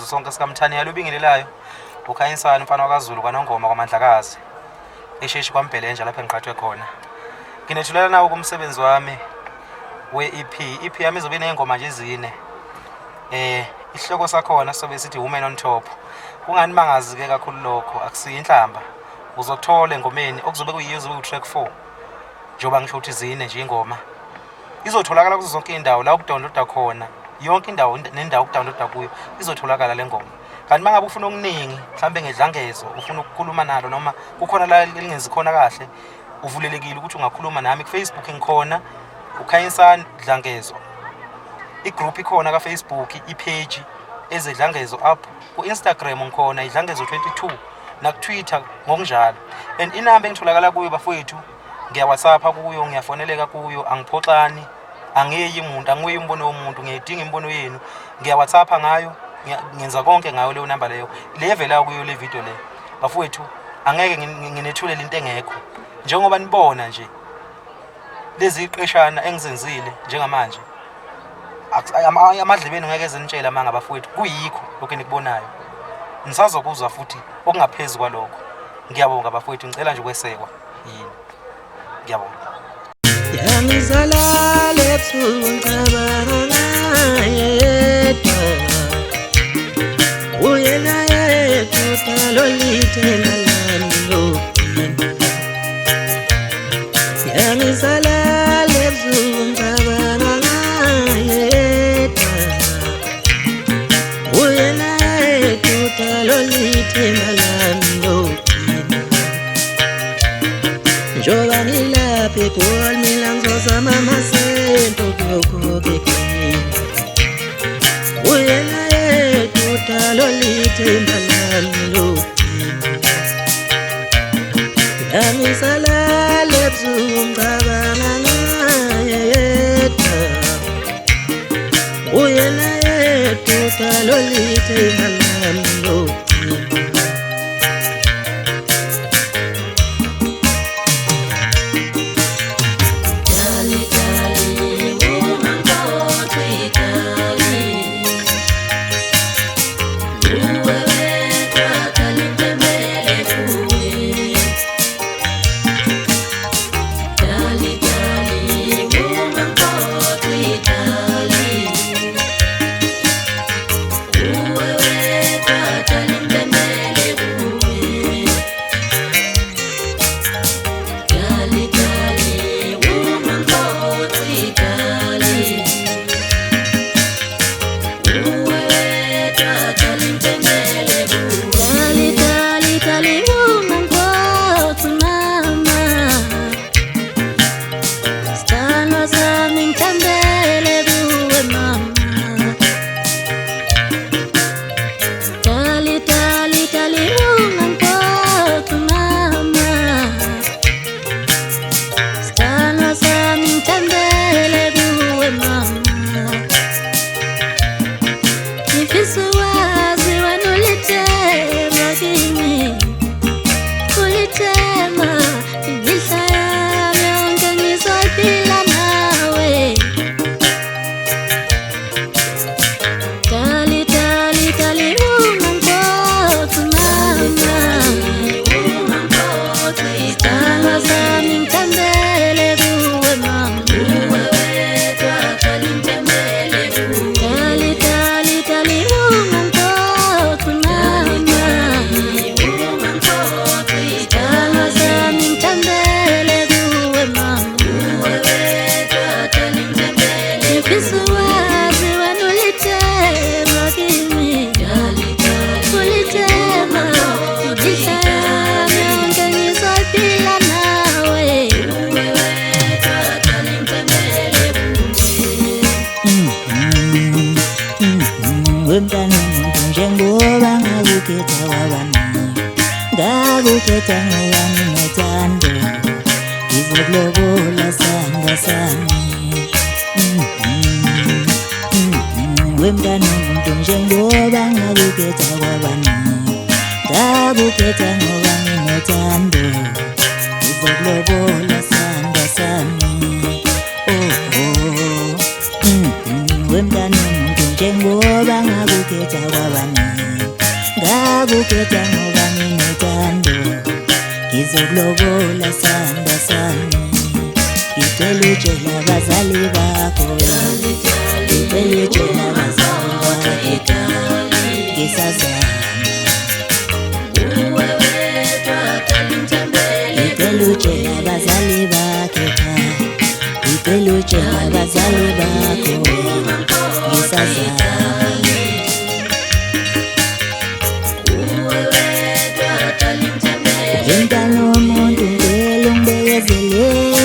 isizwe sonke sikaMthaniya lubingelelayo uKhanyisani mfana wakaZulu kwaNongoma kwaMandlakazi esheshi kwaMbhelenja lapha engiqhathwe khona. Nginethulela nawo kumsebenzi wami we-EP yami izobe inengoma nje ezine. Isihloko sakhona sobe sithi Women on Top. Kungani mangazi ke kakhulu lokho akusiyi inhlamba. Uzothola engomeni okuzobe kuyiyo track 4. Njoba ngisho ukuthi zine nje ingoma. Izotholakala kuzo zonke indawo la ukudownloada khona. Yonke indawo nendawo ukudownloada kuyo izotholakala le ngoma. Kanti mangabe ufuna okuningi mhlambe ngedlangezo ufuna ukukhuluma nalo noma kukhona la lingenzi khona kahle uvulelekile ukuthi ungakhuluma nami ku-Facebook ngikhona uKhanyisani Dlangezo. Igroup ikhona ka Facebook ipage ezedlangezo up ku Instagram ngikhona idlangezo 22 na ku Twitter ngokunjalo. And inamba engitholakala kuyo bafowethu ngiya WhatsApp kuyo ngiyafoneleka kuyo angiphoxani angiyi umuntu angiyi umbono womuntu ngiyidinga imbono yenu ngiya WhatsApp ngayo ngenza konke ngayo leyo number leyo levela kuyo le video le bafowethu angeke nginethulela into engekho njengoba nibona nje lezi iqeshana engizenzile njengamanje amadlebeni ngeke zenitshela manga bafowethu kuyikho lokho enikubonayo nisazokuzwa futhi okungaphezulu kwalokho. Ngiyabonga bafowethu ngicela nje ukwesekwa yini. Ngiyabonga. Yangizala lebusuku ngicabanga yedwa uyena yedwa lolithela lami yangizala lebusuku ngicabanga yedwa uyena yedwa lolithela lami njoba ngilaphe Paul mina ngizozama amasento kuyokhokekini uyena yedwa lolithemba lami yangizala lebusuku ngicabanga yedwa uyena yedwa lolithemba lami Wemntana umuntu njengoba ngakukhetha wabani ngakukhetha ngowami nothando ngizokulobola sanga sami wemntana umuntu njengoba ngakukhetha wabani ngakukhetha ngowami nothando ngizokulobola sanga sami wemntana umuntu njengoba ngakukhetha wabani ngakukhetha ngoba nginothando ngizokulobola sanda sami ngicela utshela abazali bakho ngicela utshela abazali bakho ngisazama ngicela utshela abazali bakho ngicela utshela abazali bakho ngisazama Entano umuntu ngicela ungibekezele